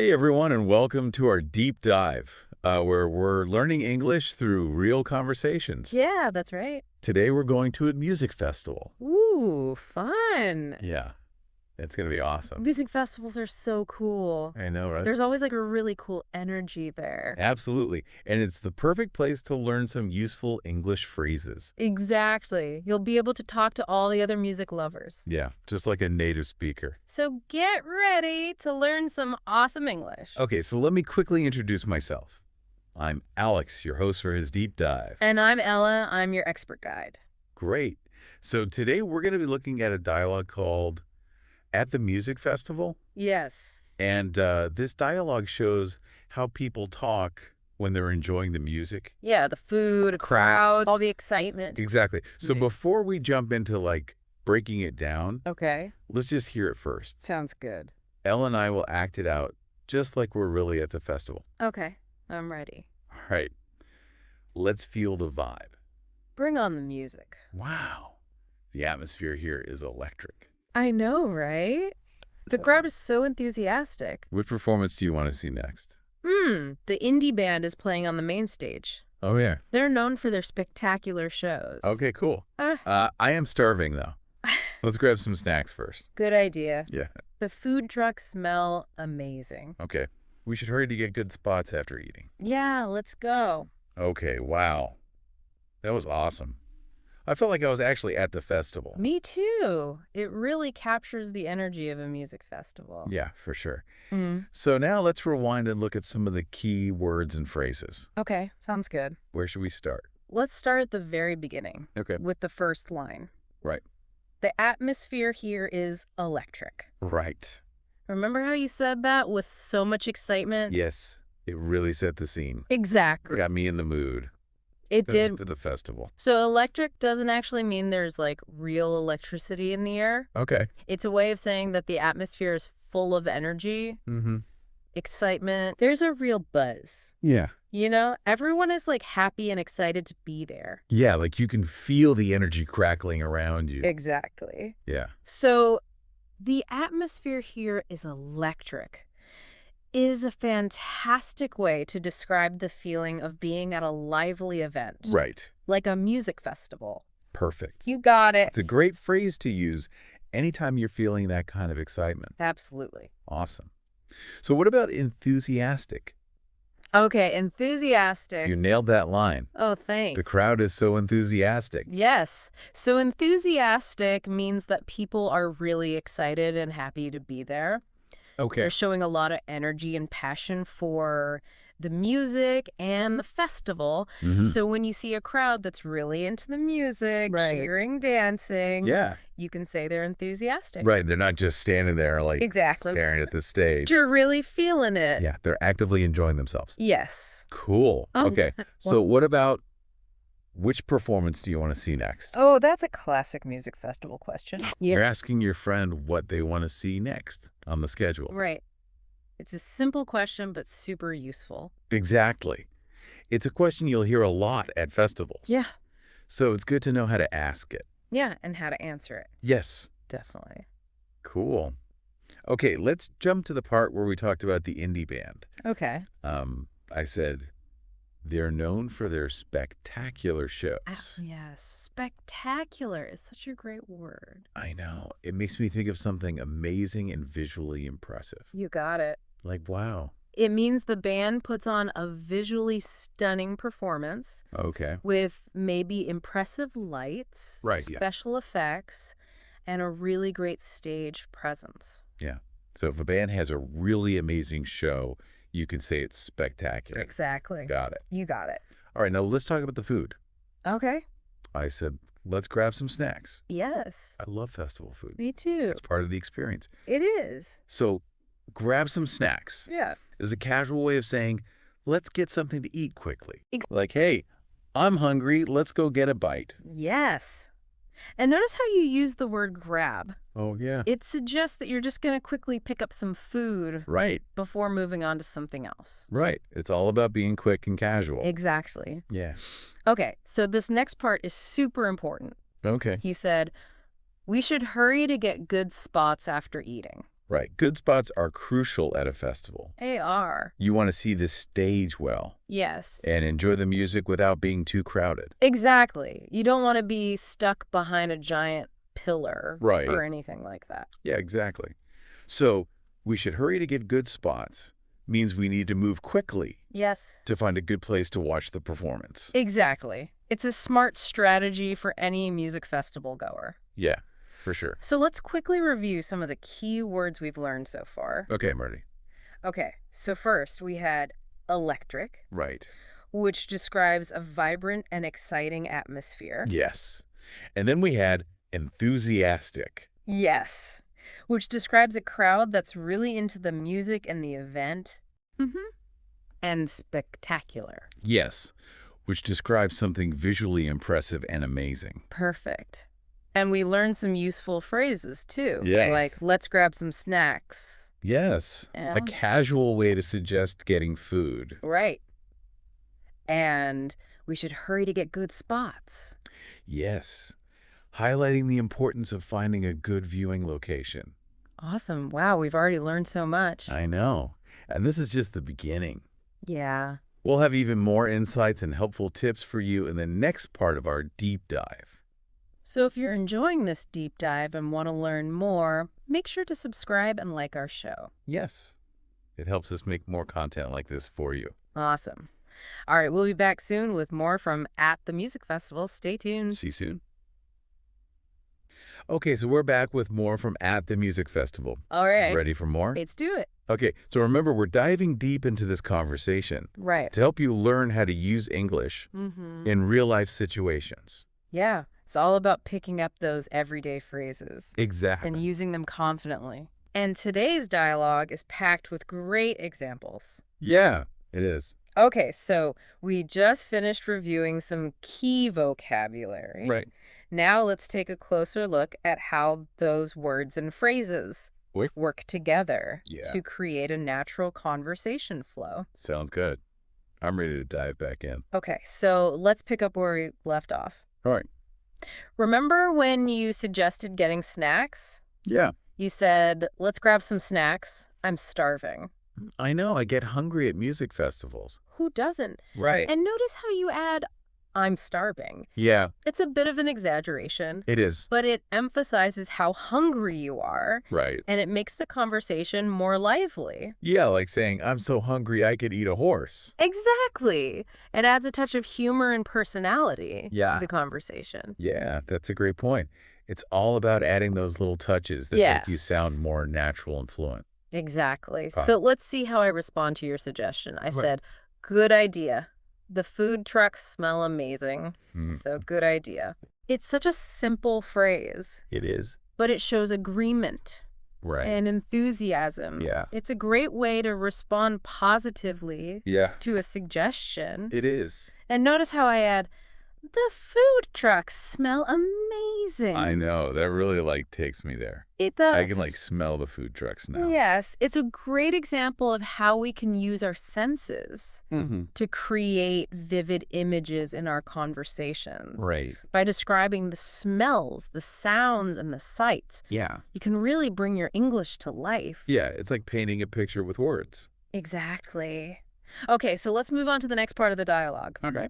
Hey everyone, and welcome to our deep dive, where we're learning English through real conversations. Yeah, that's right. Today we're going to a music festival. Ooh, fun. Yeah, it's going to be awesome. Music festivals are so cool. I know, right? There's always like a really cool energy there. Absolutely. And it's the perfect place to learn some useful English phrases. Exactly. You'll be able to talk to all the other music lovers. Yeah, just like a native speaker. So get ready to learn some awesome English. Okay, so let me quickly introduce myself. I'm Alex, your host for his deep dive. And I'm Ella. I'm your expert guide. Great. So today we're going to be looking at a dialogue called At the Music Festival. Yes. And this dialogue shows how people talk when they're enjoying the music. Yeah, the food, crowds, all the excitement. Exactly. So Right. before we jump into breaking it down, Okay. let's just hear it first. Sounds good. Elle and I will act it out just like we're really at the festival. Okay. I'm ready. All right. Let's feel the vibe. Bring on the music. Wow. The atmosphere here is electric. I know, right? The crowd is so enthusiastic. Which performance do you want to see next? The indie band is playing on the main stage. Oh, yeah. They're known for their spectacular shows. Okay, cool. Ah, I am starving, though. Let's grab some snacks first. good idea. Yeah. The food trucks smell amazing. Okay. We should hurry to get good spots after eating. Yeah, let's go. Okay, wow. That was awesome. I felt like I was actually at the festival. Me too. It really captures the energy of a music festival. Yeah, for sure. Mm. So now let's rewind and look at some of the key words and phrases. Okay, sounds good. Where should we start? Let's start at the very beginning Okay. with the first line. Right. The atmosphere here is electric. Right. Remember how you said that with so much excitement? Yes, it really set the scene. Exactly. Got me in the mood It did. for the festival. So electric doesn't actually mean there's like real electricity in the air. Okay. It's a way of saying that the atmosphere is full of energy, Mm-hmm. excitement. There's a real buzz. Yeah. You know, everyone is like happy and excited to be there. Yeah, like you can feel the energy crackling around you. Exactly. Yeah. So the atmosphere here is electric. Is a fantastic way to describe the feeling of being at a lively event. Right. Like a music festival. Perfect. You got it. It's a great phrase to use anytime you're feeling that kind of excitement. Absolutely. Awesome. So what about enthusiastic? Okay, enthusiastic. You nailed that line. Oh, thanks. The crowd is so enthusiastic. Yes. So enthusiastic means that people are really excited and happy to be there. Okay. They're showing a lot of energy and passion for the music and the festival. Mhm. So when you see a crowd that's really into the music, Right. cheering, dancing, Yeah. you can say they're enthusiastic. Right. They're not just standing there Exactly. staring at the stage. You're really feeling it. Yeah, they're actively enjoying themselves. Yes. Cool. Oh, Okay. So what about which performance do you want to see next? Oh, that's a classic music festival question. You're asking your friend what they want to see next on the schedule. Right. It's a simple question, but super useful. Exactly. It's a question you'll hear a lot at festivals. Yeah. So it's good to know how to ask it. Yeah, and how to answer it. Yes. Definitely. Cool. Okay, let's jump to the part where we talked about the indie band. Okay. I said they're known for their spectacular shows. Yes. Spectacular is such a great word. I know. It makes me think of something amazing and visually impressive. You got it. Like, wow. It means the band puts on a visually stunning performance Okay. with maybe impressive lights, Right, yeah. special effects, and a really great stage presence. Yeah. So if a band has a really amazing show, you can say it's spectacular. Exactly. Got it. You got it. All right, now let's talk about the food. Okay. I said, let's grab some snacks. Yes. I love festival food. Me too. It's part of the experience. It is. So grab some snacks. Yeah. Is a casual way of saying, let's get something to eat quickly. Ex- Like, hey, I'm hungry. Let's go get a bite. Yes. And notice how you use the word grab. Oh, yeah. It suggests that you're just going to quickly pick up some food Right. before moving on to something else. Right. It's all about being quick and casual. Exactly. Yeah. Okay, so this next part is super important. Okay. He said, we should hurry to get good spots after eating. Right. Good spots are crucial at a festival. AR. You want to see the stage well Yes. and enjoy the music without being too crowded. Exactly. You don't want to be stuck behind a giant pillar Right. or anything like that. Yeah, exactly. So we should hurry to get good spots. Means we need to move quickly Yes. to find a good place to watch the performance. Exactly. It's a smart strategy for any music festival goer. Yeah, for sure. So let's quickly review some of the key words we've learned so far. Okay, I'm ready. Okay, so first we had electric, Right. which describes a vibrant and exciting atmosphere. Yes. And then we had enthusiastic. Yes, which describes a crowd that's really into the music and the event. Mm-hmm. And spectacular. Yes, which describes something visually impressive and amazing. Perfect. And we learned some useful phrases, too. Yes. Like, let's grab some snacks. Yes. Yeah. A casual way to suggest getting food. Right. And we should hurry to get good spots. Yes. Highlighting the importance of finding a good viewing location. Awesome. Wow, we've already learned so much. I know. And this is just the beginning. Yeah. We'll have even more insights and helpful tips for you in the next part of our deep dive. So if you're enjoying this deep dive and want to learn more, make sure to subscribe and like our show. Yes. It helps us make more content like this for you. Awesome. All right, we'll be back soon with more from At the Music Festival. Stay tuned. See you soon. Okay, so we're back with more from At the Music Festival. All right. Ready for more? Let's do it. Okay, so remember, we're diving deep into this conversation Right. to help you learn how to use English Mm-hmm. in real-life situations. Yeah, it's all about picking up those everyday phrases Exactly. and using them confidently. And today's dialogue is packed with great examples. Yeah, it is. Okay, so we just finished reviewing some key vocabulary. Right. Now let's take a closer look at how those words and phrases work together to create a natural conversation flow. Sounds good. I'm ready to dive back in. Okay, so let's pick up where we left off. All right. Remember when you suggested getting snacks? Yeah. You said, let's grab some snacks. I'm starving. I know. I get hungry at music festivals. Who doesn't? Right. And notice how you add, I'm starving. Yeah, It's a bit of an exaggeration, it is. but it emphasizes how hungry you are, Right. and it makes the conversation more lively. Yeah, like saying, I'm so hungry I could eat a horse. Exactly. It adds a touch of humor and personality Yeah. to the conversation. Yeah, that's a great point. It's all about adding those little touches that make you sound Yes. more natural and fluent. Exactly. Fine. So let's see how I respond to your suggestion. I Right. said, good idea. The food trucks smell amazing. Mhm. So good idea. It's such a simple phrase, It is. but it shows agreement Right. and enthusiasm. Yeah. It's a great way to respond positively Yeah, to a suggestion. it is. And notice how I add, the food trucks smell amazing. I know. That really, takes me there. It does. I can, smell the food trucks now. Yes, it's a great example of how we can use our senses Mm-hmm. to create vivid images in our conversations. Right. By describing the smells, the sounds, and the sights, Yeah. you can really bring your English to life. Yeah, it's like painting a picture with words. Exactly. Okay, so let's move on to the next part of the dialogue. Okay.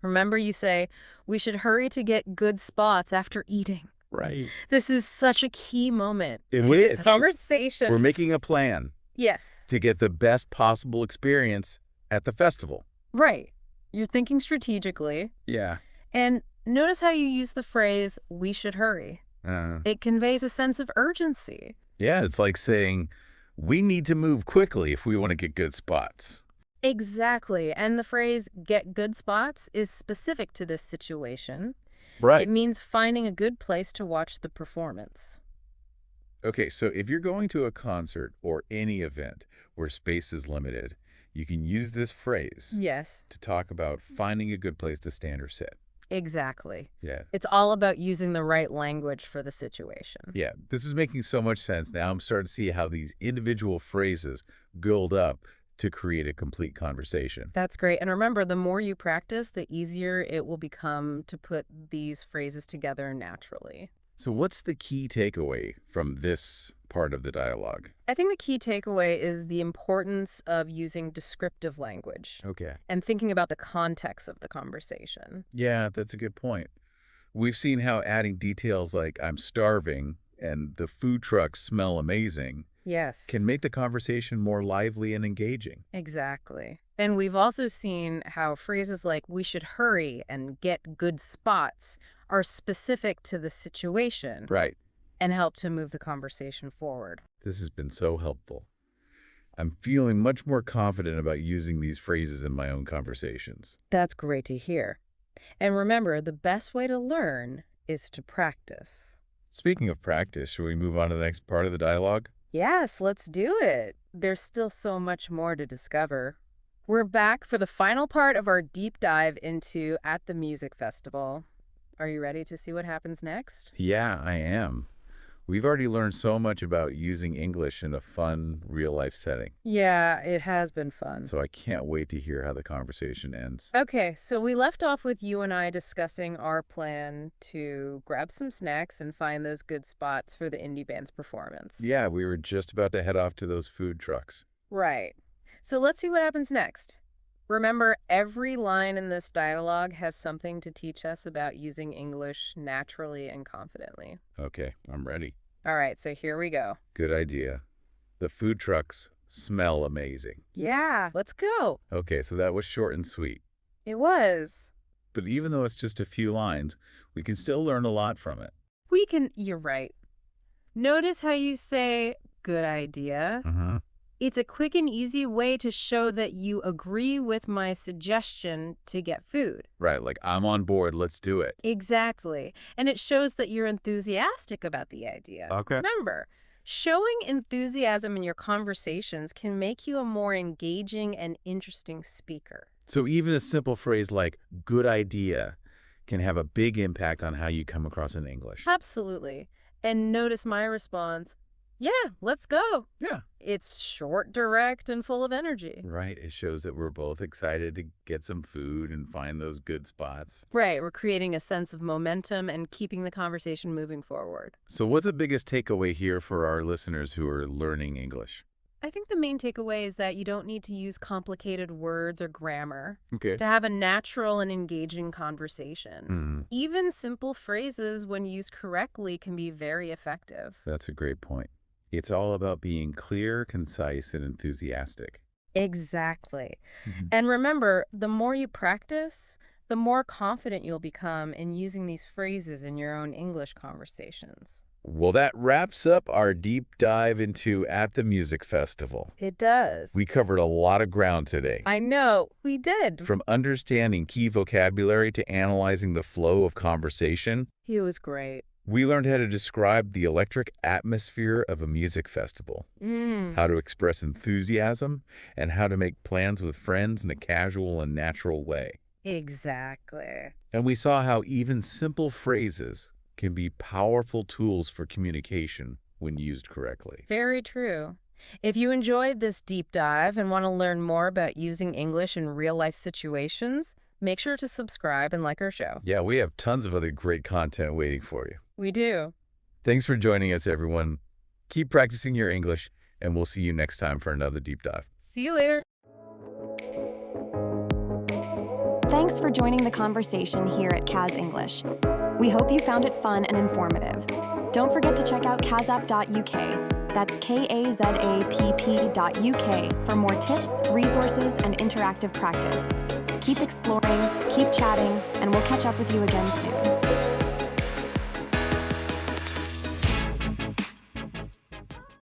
Remember, you say, we should hurry to get good spots after eating. Right. This is such a key moment. It in is. this conversation. We're making a plan Yes. to get the best possible experience at the festival. Right. You're thinking strategically. Yeah. And notice how you use the phrase, we should hurry. It conveys a sense of urgency. Yeah, it's like saying, we need to move quickly if we want to get good spots. Exactly. And the phrase, get good spots, is specific to this situation. Right. It means finding a good place to watch the performance. Okay, so if you're going to a concert or any event where space is limited, you can use this phrase Yes, to talk about finding a good place to stand or sit. exactly. Yeah. It's all about using the right language for the situation. Yeah, this is making so much sense. Now I'm starting to see how these individual phrases build up to create a complete conversation. That's great. And remember, the more you practice, the easier it will become to put these phrases together naturally. So what's the key takeaway from this part of the dialogue? I think the key takeaway is the importance of using descriptive language Okay. and thinking about the context of the conversation. Yeah, that's a good point. We've seen how adding details like "I'm starving" and "the food trucks smell amazing" can Yes, make the conversation more lively and engaging. exactly. And we've also seen how phrases like "we should hurry" and "get good spots" are specific to the situation Right. and help to move the conversation forward. This has been so helpful. I'm feeling much more confident about using these phrases in my own conversations. That's great to hear. And remember, the best way to learn is to practice. Speaking of practice, should we move on to the next part of the dialogue? Yes, let's do it. There's still so much more to discover. We're back for the final part of our deep dive into At the Music Festival. Are you ready to see what happens next? Yeah, I am. We've already learned so much about using English in a fun, real-life setting, Yeah, it has been fun. so I can't wait to hear how the conversation ends. Okay, so we left off with you and I discussing our plan to grab some snacks and find those good spots for the indie band's performance. Yeah, we were just about to head off to those food trucks. Right. So let's see what happens next. Remember, every line in this dialogue has something to teach us about using English naturally and confidently. Okay, I'm ready. All right, so here we go. Good idea. The food trucks smell amazing. Yeah, let's go. Okay, so that was short and sweet. It was. But even though it's just a few lines, we can still learn a lot from it. You're right. Notice how you say, good idea. Uh-huh. It's a quick and easy way to show that you agree with my suggestion to get food. Right, like, I'm on board, let's do it. Exactly. And it shows that you're enthusiastic about the idea. Okay. Remember, showing enthusiasm in your conversations can make you a more engaging and interesting speaker. So even a simple phrase like "good idea" can have a big impact on how you come across in English. Absolutely. And notice my response, yeah, let's go. Yeah. It's short, direct, and full of energy. Right, it shows that we're both excited to get some food and find those good spots. Right, we're creating a sense of momentum and keeping the conversation moving forward. So what's the biggest takeaway here for our listeners who are learning English? I think the main takeaway is that you don't need to use complicated words or grammar Okay. to have a natural and engaging conversation. Mhm. Even simple phrases, when used correctly, can be very effective. That's a great point. It's all about being clear, concise, and enthusiastic. Exactly. Mhm. And remember, the more you practice, the more confident you'll become in using these phrases in your own English conversations. Well, that wraps up our deep dive into At the Music Festival. It does. We covered a lot of ground today. I know, we did. From understanding key vocabulary to analyzing the flow of conversation, He was great. we learned how to describe the electric atmosphere of a music festival, how to express enthusiasm, and how to make plans with friends in a casual and natural way. Exactly. And we saw how even simple phrases can be powerful tools for communication when used correctly. Very true. If you enjoyed this deep dive and want to learn more about using English in real-life situations, make sure to subscribe and like our show. Yeah, we have tons of other great content waiting for you. We do. Thanks for joining us, everyone. Keep practicing your English, and we'll see you next time for another deep dive. See you later. Thanks for joining the conversation here at Kaz English. We hope you found it fun and informative. Don't forget to check out kazapp.uk. That's KAZAPP.uk for more tips, resources, and interactive practice. Keep exploring, keep chatting, and we'll catch up with you again soon.